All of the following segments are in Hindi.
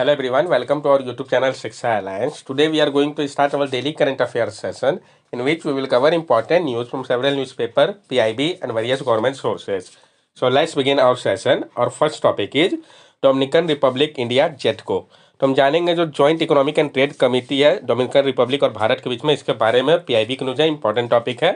Hello everyone, welcome to our YouTube channel Shiksha Alliance. Today we are going to start our daily current affairs session in which we will cover important news from several newspaper, PIB and various government sources. So let's begin our session. Our first topic is Dominican Republic India JETCO. तो हम जानेंगे जो joint economic and trade committee है डोमिनिकन रिपब्लिक और भारत के बीच में, इसके बारे में PIB की न्यूज है, इंपॉर्टेंट टॉपिक है।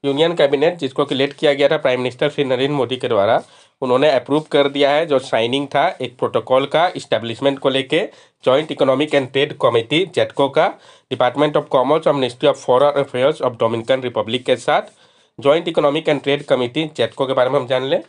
यूनियन कैबिनेट जिसको कि लेड किया गया था प्राइम मिनिस्टर श्री नरेंद्र मोदी के द्वारा, उन्होंने अप्रूव कर दिया है जो साइनिंग था एक प्रोटोकॉल का इस्टेब्लिशमेंट को लेके joint economic and trade committee JETCO का डिपार्टमेंट ऑफ कॉमर्स और ministry of foreign affairs of Dominican Republic के साथ। Joint economic and trade committee JETCO के बारे में हम जान लें।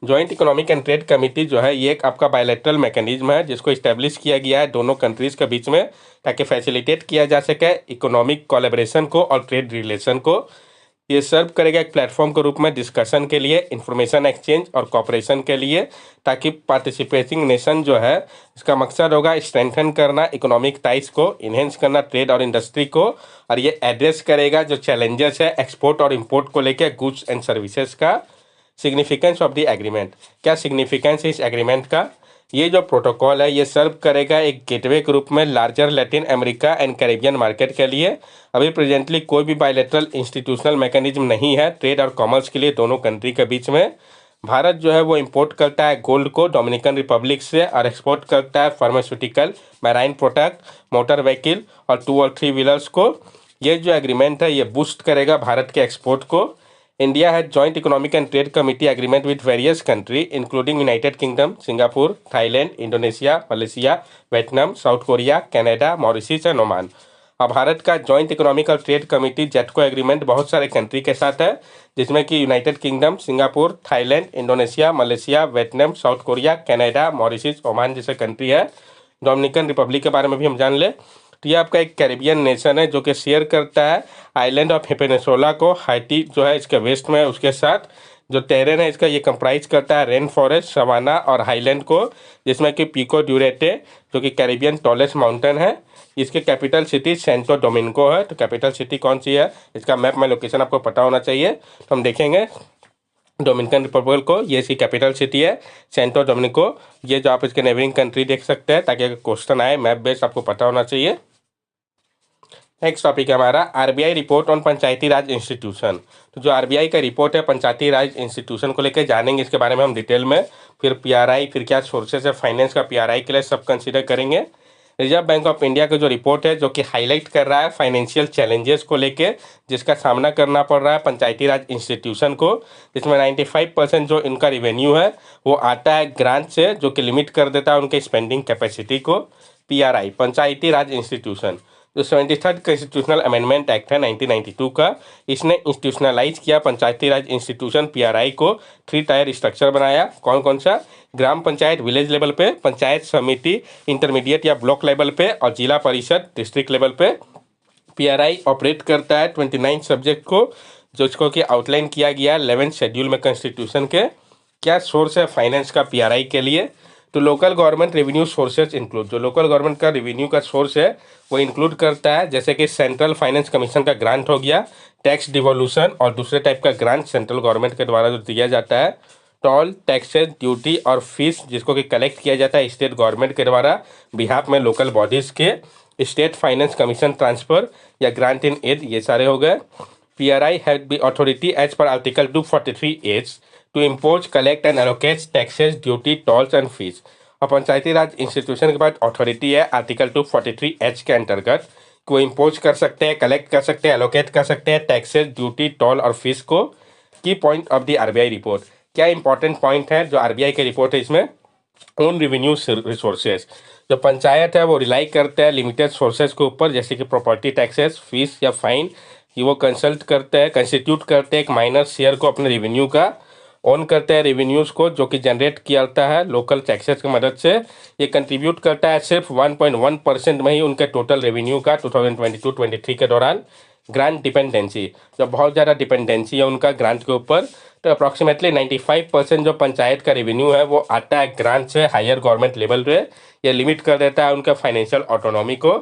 Joint economic and trade committee जो है ये एक आपका बायलैटरल मैकेनिज्म है जिसको इस्टेब्लिश किया गया है दोनों कंट्रीज़ के बीच में, ताकि फैसिलिटेट किया जा सके इकोनॉमिक कोलैबोरेशन को और ट्रेड रिलेशन को। ये सर्व करेगा एक प्लेटफॉर्म के रूप में डिस्कशन के लिए, इंफॉर्मेशन एक्सचेंज और कॉपरेशन के लिए, ताकि पार्टिसिपेटिंग नेशन जो है इसका मकसद होगा स्ट्रेंथन करना इकोनॉमिक टाइज को, इन्हेंस करना ट्रेड और इंडस्ट्री को, और ये एड्रेस करेगा जो चैलेंजेस है एक्सपोर्ट और इंपोर्ट को लेकर गुड्स एंड सर्विसेज का। सिग्निफिकेंस ऑफ द एग्रीमेंट, क्या सिग्निफिकेंस है इस एग्रीमेंट का? ये जो प्रोटोकॉल है ये सर्व करेगा एक गेटवे के रूप में larger Latin America and Caribbean market के लिए। अभी प्रेजेंटली कोई भी बायलैटरल इंस्टीट्यूशनल मैकेनिज्म नहीं है ट्रेड और कॉमर्स के लिए दोनों कंट्री के बीच में। भारत जो है वो इंपोर्ट करता है गोल्ड को डोमिनिकन रिपब्लिक से और एक्सपोर्ट करता है pharmaceutical, marine product, motor vehicle और 2 और 3 व्हीलर्स को। ये जो एग्रीमेंट है ये बूस्ट करेगा भारत के एक्सपोर्ट को। India had joint economic and trade committee agreement with various countries including United Kingdom, Singapore, Thailand, Indonesia, Malaysia, Vietnam, South Korea, Canada, Mauritius and Oman। अब भारत का जॉइंट इकोनॉमिक और ट्रेड कमेटी जेटको एग्रीमेंट बहुत सारे कंट्री के साथ है, जिसमें कि United kingdom, Singapore, Thailand, Indonesia, Malaysia, Vietnam, south Korea, Canada, Mauritius, Oman जैसे कंट्री है। डोमिनिकन रिपब्लिक के बारे में भी हम जान ले तो ये आपका एक कैरिबियन नेशन है जो कि शेयर करता है आइलैंड ऑफ हिस्पैनियोला को, हाइटी जो है इसके वेस्ट में, उसके साथ जो टेरेन है इसका ये कंप्राइज करता है रेन फॉरेस्ट, सवाना और हाईलैंड को, जिसमें कि पिको ड्यूरेटे जो कि कैरिबियन टॉलेस्ट माउंटेन है। इसके कैपिटल सिटी सेंटो डोमिनिको है। तो कैपिटल सिटी कौन सी है इसका मैप में लोकेशन आपको पता होना चाहिए। तो हम देखेंगे डोमिनिकन रिपब्लिक को, ये इसकी कैपिटल सिटी है सेंटो डोमिनिको। ये जो आप इसके नेबरिंग कंट्री देख सकते हैं, ताकि अगर क्वेश्चन आए मैप बेस्ड आपको पता होना चाहिए। नेक्स्ट टॉपिक है हमारा RBI report on Panchayati Raj institution. तो जो RBI का रिपोर्ट है पंचायती राज इंस्टीट्यूशन को लेकर जानेंगे, इसके बारे में हम डिटेल में। फिर PRI, फिर क्या सोर्सेज है फाइनेंस का PRI के लिए, सब कंसीडर करेंगे। रिजर्व बैंक ऑफ इंडिया का जो रिपोर्ट है जो कि हाईलाइट कर रहा है फाइनेंशियल चैलेंजेस को लेके जिसका सामना करना पड़ रहा है पंचायती राज इंस्टीट्यूशन को। इसमें 95% जो इनका रिवेन्यू है वो आता है ग्रांट से, जो कि लिमिट कर देता है उनके स्पेंडिंग कैपेसिटी को। PRI पंचायती राज इंस्टीट्यूशन जो 73rd कॉन्स्टिट्यूशनल अमेंडमेंट एक्ट है 1992 का, इसने इंस्टीट्यूशनलाइज किया पंचायती राज इंस्टीट्यूशन PRI को। 3 टायर स्ट्रक्चर बनाया। कौन कौन सा? ग्राम पंचायत विलेज लेवल पे, पंचायत समिति इंटरमीडिएट या ब्लॉक लेवल पे, और जिला परिषद डिस्ट्रिक्ट लेवल पे। PRI ऑपरेट करता है 29 सब्जेक्ट को, जो इसको कि आउटलाइन किया गया 11th शेड्यूल में कॉन्स्टिट्यूशन के। क्या सोर्स है फाइनेंस का PRI के लिए? तो local government revenue sources include, जो लोकल गवर्नमेंट का रेवेन्यू का सोर्स है वो इंक्लूड करता है, जैसे कि सेंट्रल फाइनेंस कमीशन का ग्रांट हो गया, टैक्स डिवोल्यूशन और दूसरे टाइप का ग्रांट सेंट्रल गवर्नमेंट के द्वारा जो दिया जाता है, टोल, टैक्सेस, ड्यूटी और फीस जिसको कि कलेक्ट किया जाता है स्टेट गवर्नमेंट के द्वारा बिहाफ में लोकल बॉडीज़ के, स्टेट फाइनेंस कमीशन ट्रांसफर या ग्रांट इन एड, ये सारे हो गए। PRI have the authority as per article 243H to impose, collect and allocate taxes, duty, tolls and fees. और पंचायती राज इंस्टीट्यूशन के बाद अथॉरिटी है आर्टिकल 243H के अंतर्गत कि वो इम्पोज कर सकते हैं, कलेक्ट कर सकते हैं, एलोकेट कर सकते हैं टैक्सेस, ड्यूटी, टोल और फीस को। की point of the RBI report, क्या इंपॉर्टेंट पॉइंट है जो RBI की रिपोर्ट है इसमें? ओन रेवेन्यू रिसोर्सेज, जो पंचायत है वो रिलाई करते हैं लिमिटेड सोर्सेज के ऊपर, जैसे कि प्रॉपर्टी टैक्सेस, फीस या फाइन, कि वो कंसल्ट करते हैं, कंस्टिट्यूट करते हैं एक माइनर शेयर को अपने रेवेन्यू का, ऑन करते हैं रेवेन्यूज़ को जो कि जनरेट किया जाता है लोकल टैक्सेस की मदद से। ये कंट्रीब्यूट करता है सिर्फ 1.1% में ही उनके टोटल रेवेन्यू का 2022-23 के दौरान। ग्रांट डिपेंडेंसी, जो बहुत ज़्यादा डिपेंडेंसी है उनका ग्रांट के ऊपर, तो अप्रॉक्सीमेटली 95% जो पंचायत का रेवेन्यू है वो आता है ग्रांट से हायर गवर्नमेंट लेवल पे। ये लिमिट कर देता है उनका फाइनेंशियल ऑटोनॉमी को।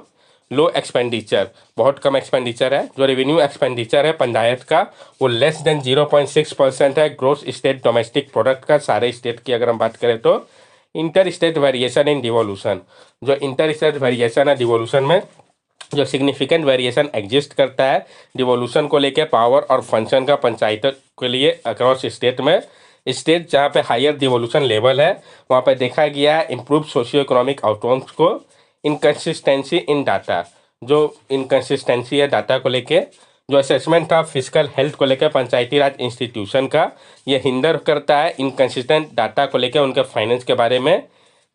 लो एक्सपेंडिचर, बहुत कम एक्सपेंडिचर है, जो रेवेन्यू एक्सपेंडिचर है पंचायत का वो लेस देन 0.6% है ग्रोस स्टेट डोमेस्टिक प्रोडक्ट का, सारे स्टेट की अगर हम बात करें तो। Inter state variation in devolution, जो इंटर स्टेट वेरिएशन है डिवोल्यूशन में जो सिग्निफिकेंट वेरिएशन एग्जिस्ट करता है डिवोल्यूशन को लेके पावर और फंक्शन का पंचायतों के लिए अक्रॉस स्टेट में। स्टेट जहाँ पे हायर डिवोल्यूशन लेवल है वहाँ पे देखा गया है इम्प्रूव सोशियो इकोनॉमिक आउटकम्स को। इनकन्सिस्टेंसी इन डाटा, जो इनकन्सिस्टेंसी है डाटा को लेके, जो असेसमेंट था फिजिकल हेल्थ को लेकर पंचायती राज इंस्टीट्यूशन का, ये हिंडर करता है इनकन्सिस्टेंट डाटा को लेकर उनके फाइनेंस के बारे में।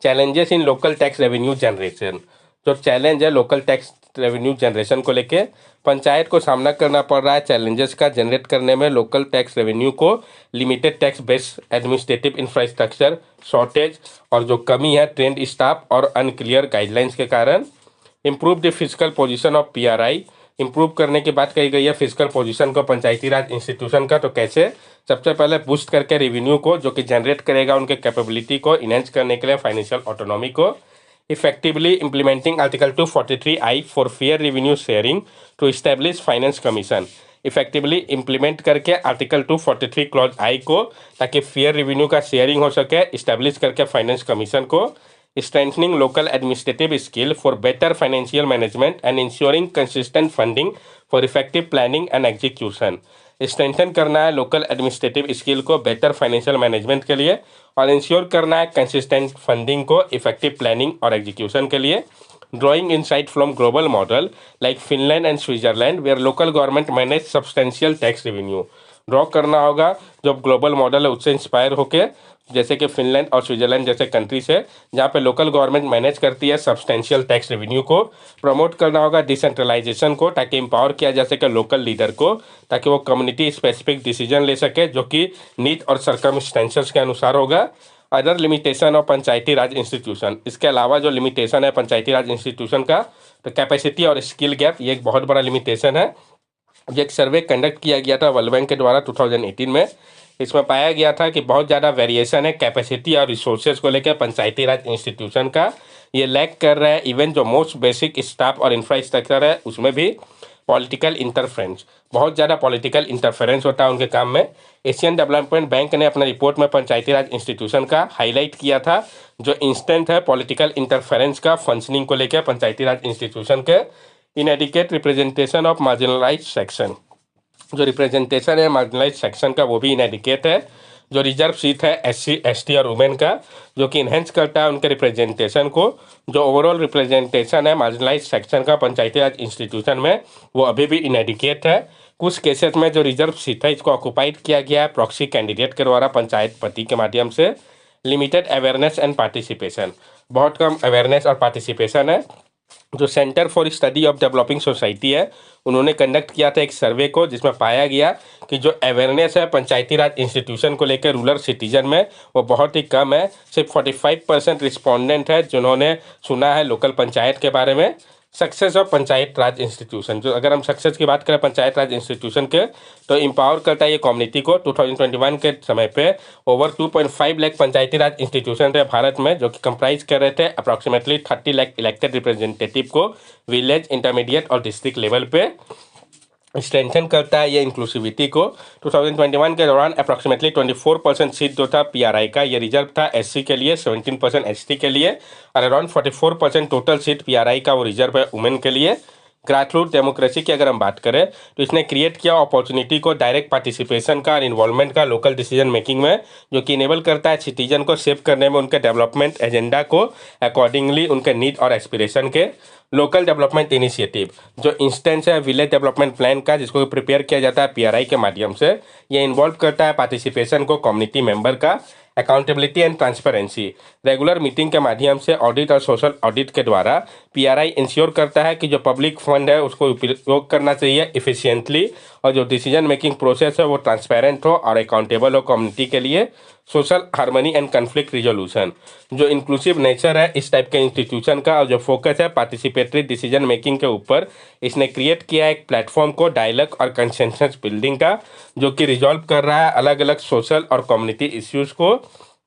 Challenges in local tax revenue generation, जो चैलेंज है लोकल टैक्स रेवेन्यू जनरेशन को लेके पंचायत को सामना करना पड़ रहा है चैलेंजेस का जनरेट करने में लोकल टैक्स रेवेन्यू को। Limited tax based administrative infrastructure shortage और जो कमी है ट्रेंड स्टाफ और अनक्लियर गाइडलाइंस के कारण। Improve the physical position of PRI, improve करने की बात कही गई है फिजिकल पोजीशन को पंचायती राज इंस्टीट्यूशन का। तो कैसे? सबसे पहले बूस्ट करके रेवेन्यू को जो कि जनरेट करेगा उनके कैपेबिलिटी को इनहेंस करने के लिए फाइनेंशियल ऑटोनॉमी को। Effectively implementing article 243I for fair revenue sharing to establish finance commission, effectively implement करके आर्टिकल 243 क्लॉज आई को ताकि फेयर रेवेन्यू का शेयरिंग हो सके, इस्टेब्लिश करके फाइनेंस कमीशन को। Strengthening local administrative skill for better financial management and ensuring consistent funding for effective planning and execution, strengthen करना है लोकल एडमिनिस्ट्रेटिव स्किल को बेटर फाइनेंशियल मैनेजमेंट के लिए और इंश्योर करना है कंसिस्टेंट फंडिंग को इफेक्टिव प्लानिंग और एग्जीक्यूशन के लिए। Drawing insight from global model like Finland and Switzerland where local government manage substantial tax revenue, draw करना होगा जो ग्लोबल मॉडल है उससे इंस्पायर होकर, जैसे कि फिनलैंड और स्विट्जरलैंड जैसे कंट्रीज है जहाँ पे लोकल गवर्नमेंट मैनेज करती है सब्सटेंशियल टैक्स रेवेन्यू को। प्रमोट करना होगा डिसेंट्रलाइजेशन को ताकि एम्पावर किया जा सके लोकल लीडर को ताकि वो कम्युनिटी स्पेसिफिक डिसीजन ले सके जो कि नीड और सर्कमस्टेंसेस के अनुसार होगा। Other limitation of Panchayati Raj institution, इसके अलावा जो लिमिटेशन है पंचायती राज इंस्टीट्यूशन का, तो कैपेसिटी और स्किल गैप ये एक बहुत बड़ा लिमिटेशन है। ये एक सर्वे कंडक्ट किया गया था वर्ल्ड बैंक के द्वारा 2018 में। इसमें पाया गया था कि बहुत ज़्यादा वेरिएशन है कैपेसिटी और रिसोर्सेज को लेकर पंचायती राज इंस्टीट्यूशन का, ये लैक कर रहा है। इवन जो मोस्ट बेसिक स्टाफ और इंफ्रास्ट्रक्चर है उसमें भी पॉलिटिकल इंटरफेरेंस, बहुत ज़्यादा पॉलिटिकल इंटरफेरेंस होता है उनके काम में। एशियन डेवलपमेंट बैंक ने अपने रिपोर्ट में पंचायती राज इंस्टीट्यूशन का हाईलाइट किया था जो इंस्टेंट है पॉलिटिकल इंटरफेरेंस का फंक्शनिंग को लेकर पंचायती राज इंस्टीट्यूशन के। Inadequate representation of marginalise section, जो रिप्रेजेंटेशन है मार्जिनलाइज सेक्शन का वो भी इनएडिकेट है। जो रिजर्व सीट है SC ST और वुमेन का जो कि इन्हेंस करता है उनके रिप्रेजेंटेशन को। जो ओवरऑल रिप्रेजेंटेशन है मार्जिनलाइज सेक्शन का पंचायती राज इंस्टीट्यूशन में वो अभी भी इनएडिकेट है। कुछ केसेस में जो रिजर्व सीट है इसको ऑक्युपाइड किया गया है प्रॉक्सी कैंडिडेट के द्वारा पंचायत पति के माध्यम से। लिमिटेड अवेयरनेस एंड पार्टिसिपेशन, बहुत कम अवेयरनेस और पार्टिसिपेशन है। जो centre for study of developing society है उन्होंने कंडक्ट किया था एक सर्वे को जिसमें पाया गया कि जो अवेयरनेस है पंचायती राज इंस्टीट्यूशन को लेकर रूरल सिटीजन में वो बहुत ही कम है। सिर्फ 45% रिस्पोंडेंट है जिन्होंने सुना है लोकल पंचायत के बारे में। Success of panchayat Raj institution, जो अगर हम सक्सेस की बात करें पंचायत राज इंस्टीट्यूशन के तो एम्पावर करता है ये कम्युनिटी को। 2021 के समय पे ओवर 2.5 लाख पंचायती राज इंस्टीट्यूशन थे भारत में जो कि कंप्राइज कर रहे थे अप्रॉक्सीमेटली 30 लाख इलेक्टेड रिप्रेजेंटेटिव को विलेज इंटरमीडिएट और डिस्ट्रिक्ट लेवल पे। स्ट्रेंथन करता है ये इंक्लूसिविटी को। 2021 के दौरान अप्रॉक्सीमेटली 24% सीट जो था पीआरआई का ये रिजर्व था SC के लिए, 17% ST के लिए और अराउंड 44% टोटल सीट पीआरआई का वो रिजर्व है वुमेन के लिए। ग्रासरूट डेमोक्रेसी की अगर हम बात करें तो इसने क्रिएट किया अपॉर्चुनिटी को डायरेक्ट पार्टिसिपेशन का और इन्वॉल्वमेंट का लोकल डिसीजन मेकिंग में, जो कि इनेबल करता है सिटीजन को शेप करने में उनके डेवलपमेंट एजेंडा को अकॉर्डिंगली उनके नीड और एस्पिरेशन के। लोकल डेवलपमेंट इनिशिएटिव, जो इंस्टेंस है विलेज डेवलपमेंट प्लान का जिसको प्रिपेयर किया जाता है पीआरआई के माध्यम से, ये इन्वॉल्व करता है पार्टिसिपेशन को कम्युनिटी मेंबर का। Accountability and transparency, regular meeting के माध्यम से ऑडिट और सोशल ऑडिट के द्वारा पीआरआई इंश्योर करता है कि जो पब्लिक फंड है उसको उपयोग करना चाहिए इफिशिएंटली और जो डिसीजन मेकिंग प्रोसेस है वो ट्रांसपेरेंट हो और अकाउंटेबल हो कम्युनिटी के लिए। Social harmony and conflict resolution, जो इंक्लूसिव नेचर है इस टाइप के इंस्टीट्यूशन का और जो फोकस है पार्टिसिपेटरी डिसीजन मेकिंग के ऊपर, इसने क्रिएट किया एक प्लेटफॉर्म को डायलॉग और कंसेंसस बिल्डिंग का जो कि रिजॉल्व कर रहा है अलग अलग सोशल और कम्युनिटी इश्यूज़ को।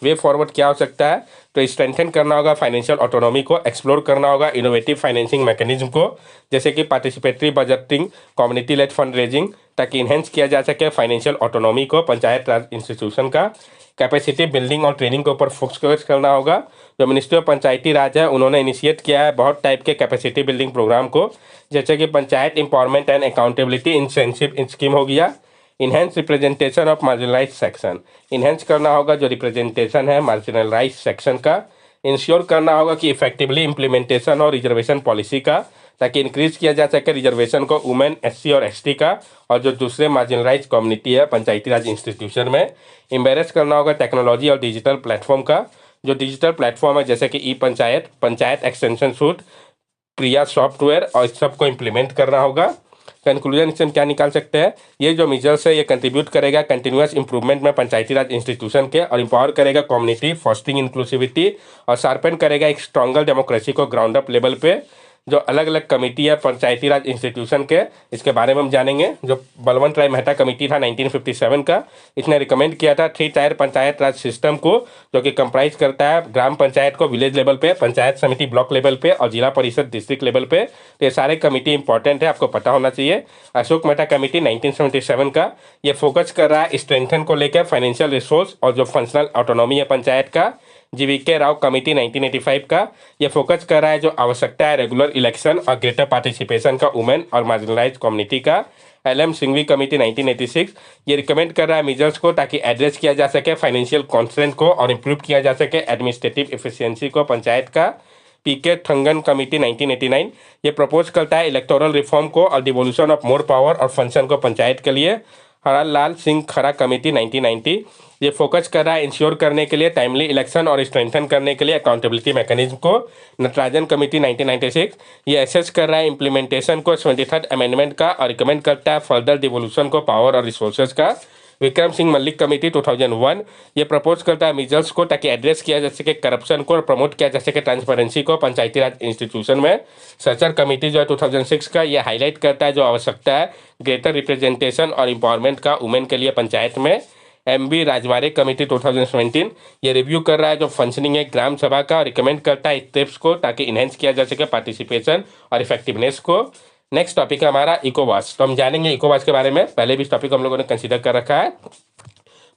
वे फॉरवर्ड क्या हो सकता है तो स्ट्रेंथन करना होगा फाइनेंशियल ऑटोनॉमी को, एक्सप्लोर करना होगा इनोवेटिव फाइनेंसिंग मैकेनिज्म को जैसे कि participatory budgeting, community lead fund raising ताकि इन्हेंस किया जा सके फाइनेंशियल ऑटोनॉमी को पंचायत राज इंस्टीट्यूशन का। कैपेसिटी बिल्डिंग और ट्रेनिंग के ऊपर फोकस करना होगा। जो मिनिस्ट्री ऑफ पंचायती राज है उन्होंने इनिशिएट किया है बहुत टाइप के कैपेसिटी बिल्डिंग प्रोग्राम को, जैसे कि panchayat empowerment and accountability incentive scheme हो गया। Enhance representation of marginalise section, enhance करना होगा जो रिप्रेजेंटेशन है मार्जिनलाइज सेक्शन का। इंश्योर करना होगा कि इफेक्टिवली इम्प्लीमेंटेशन और रिजर्वेशन पॉलिसी का, ताकि इंक्रीज किया जा सके रिजर्वेशन को वुमेन, एससी और एसटी का और जो दूसरे मार्जिनलाइज कम्युनिटी है पंचायती राज इंस्टीट्यूशन में। एम्बेरस करना होगा टेक्नोलॉजी और डिजिटल प्लेटफॉर्म का, जो डिजिटल प्लेटफॉर्म है जैसे कि ई पंचायत, पंचायत एक्सटेंशन सूट, प्रिया सॉफ्टवेयर और इस सबको इम्प्लीमेंट करना होगा। कंक्लूजन इससे हम क्या निकाल सकते हैं, ये जो मेजर्स है ये कंट्रीब्यूट करेगा कंटिन्यूअस इंप्रूवमेंट में पंचायती राज इंस्टीट्यूशन के और इंपावर करेगा कम्युनिटी, फॉस्टिंग इंक्लूसिविटी और शार्पन करेगा एक स्ट्रॉन्गर डेमोक्रेसी को ग्राउंड अप लेवल पे। जो अलग अलग कमेटी है पंचायती राज इंस्टीट्यूशन के, इसके बारे में हम जानेंगे। जो बलवंत राय मेहता कमेटी था 1957 का, इसने रिकमेंड किया था 3 टायर पंचायत राज सिस्टम को, जो कि कंप्राइज करता है ग्राम पंचायत को विलेज लेवल पे, पंचायत समिति ब्लॉक लेवल पे और जिला परिषद डिस्ट्रिक्ट लेवल पे। तो ये सारे कमेटी इंपॉर्टेंट है, आपको पता होना चाहिए। अशोक मेहता कमेटी 1977 का, ये फोकस कर रहा है स्ट्रेंथन को लेकर फाइनेंशियल रिसोर्स और जो फंक्शनल ऑटोनॉमी है पंचायत का। जीवीके राव कमेटी 1985 का, ये फोकस कर रहा है जो आवश्यकता है रेगुलर इलेक्शन और ग्रेटर पार्टिसिपेशन का वुमेन और मार्जिनलाइज कम्युनिटी का। एलएम सिंघवी कमेटी 1986, ये रिकमेंड कर रहा है मेजर्स को ताकि एड्रेस किया जा सके फाइनेंशियल कॉन्स्ट्रेंट को और इम्प्रूव किया जा सके एडमिनिस्ट्रेटिव एफिशिएंसी को पंचायत का। पीके थंगन कमेटी 1989, ये प्रपोज करता है इलेक्टोरल रिफॉर्म को और डिवोल्यूशन ऑफ मोर पावर और फंक्शन को पंचायत के लिए। हरलाल लाल सिंह खरा कमेटी 1990, ये फोकस कर रहा है इंश्योर करने के लिए टाइमली इलेक्शन और स्ट्रेंथन करने के लिए अकाउंटेबिलिटी मैकेनिज्म को। नटराजन कमेटी 1996, ये एसेस कर रहा है इम्प्लीमेंटेशन को 73rd अमेंडमेंट का और रिकमेंड करता है फर्दर डिवोल्यूशन को पावर और रिसोर्सेज का। विक्रम सिंह मल्लिक कमेटी 2001, ये प्रपोज करता है मेजर्स को ताकि एड्रेस किया जा सके करप्शन को और प्रमोट किया जा सके ट्रांसपेरेंसी को पंचायती राज इंस्टीट्यूशन में। सचर कमेटी जो है 2006 का, ये हाईलाइट करता है जो आवश्यकता है ग्रेटर रिप्रेजेंटेशन और एम्पावरमेंट का वुमेन के लिए पंचायत में। एमबी राजवाड़े कमेटी 2017, ये रिव्यू कर रहा है जो फंक्शनिंग है ग्राम सभा का, रिकमेंड करता है स्टेप्स को ताकि इन्हेंस किया जा सके पार्टिसिपेशन और इफेक्टिवनेस को। नेक्स्ट टॉपिक है हमारा इकोवास, तो हम जानेंगे इकोवास के बारे में। पहले भी इस टॉपिक हम लोगों ने कंसीडर कर रखा है।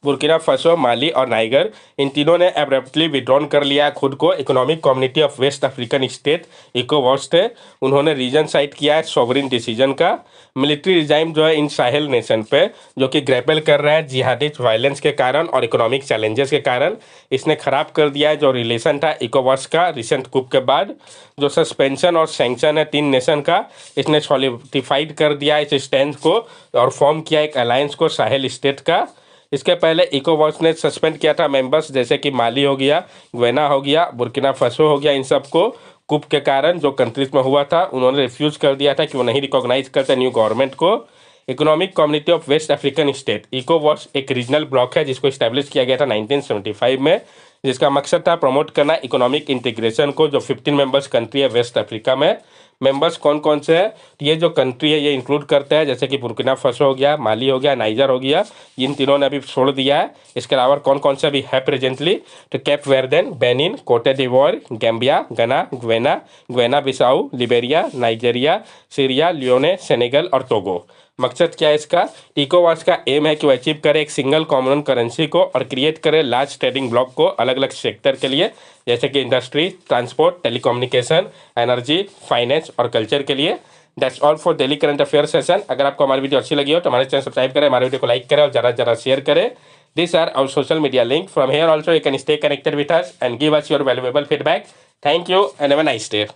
बुर्किना फासो, माली और नाइगर, इन तीनों ने एब्रप्टली विड्रॉन कर लिया खुद को economic community of West African state इकोवास थे। उन्होंने रीजन साइड किया है सॉवरिन डिसीजन का। मिलिट्री रिजाइम जो है इन साहेल नेशन पे, जो कि ग्रैपल कर रहा है जिहादिस्ट वायलेंस के कारण और इकोनॉमिक चैलेंजेस के कारण, इसने खराब कर दिया है जो रिलेशन था इकोवास का रिसेंट कुप के बाद। जो सस्पेंशन और सैंक्शन है 3 नेशन का, इसने सॉलिडिफाइड कर दिया इस स्टैंड को और फॉर्म किया एक अलायंस को साहेल स्टेट का। इसके पहले इकोवास ने सस्पेंड किया था मेंबर्स जैसे कि माली हो गया, ग्वेना हो गया, बुर्किना फासो हो गया, इन सबको कुप के कारण जो कंट्रीज में हुआ था उन्होंने रिफ्यूज कर दिया था कि वो नहीं रिकॉग्नाइज करते न्यू गवर्नमेंट को। Economic community of West African state इकोवास एक रीजनल ब्लॉक है जिसको इस्टेब्लिश किया गया था 1975 में, जिसका मकसद था प्रमोट करना इकोनॉमिक इंटीग्रेशन को। जो 15 मेंबर्स कंट्री है वेस्ट अफ्रीका में, मेंबर्स कौन कौन से हैं, ये जो कंट्री है ये इंक्लूड करते हैं जैसे कि बुर्किना फासो हो गया, माली हो गया, नाइजर हो गया, इन तीनों ने अभी छोड़ दिया है। इसके अलावा कौन कौन से अभी है प्रेजेंटली, तो Cape Verde, Benin, Cote d'Ivoire, Gambia, Ghana, Guinea Bissau, Liberia, Nigeria, Sierra Leone, Senegal और टोगो। मकसद क्या है इसका, इकोवास का एम है कि वो अचीव करे एक सिंगल कॉमन करेंसी को और क्रिएट करे लार्ज ट्रेडिंग ब्लॉक को अलग अलग सेक्टर के लिए, जैसे कि industry, transport, telecommunication, energy, finance और कल्चर के लिए। That's all for daily current affair session. अगर आपको हमारी वीडियो अच्छी लगी हो तो हमारे चैनल सब्सक्राइब करें, हमारे वीडियो को लाइक करें और ज़रा शेयर करें। These are our social media link. From here also you can stay connected with us and give us your valuable feedback. Thank you and have a nice day.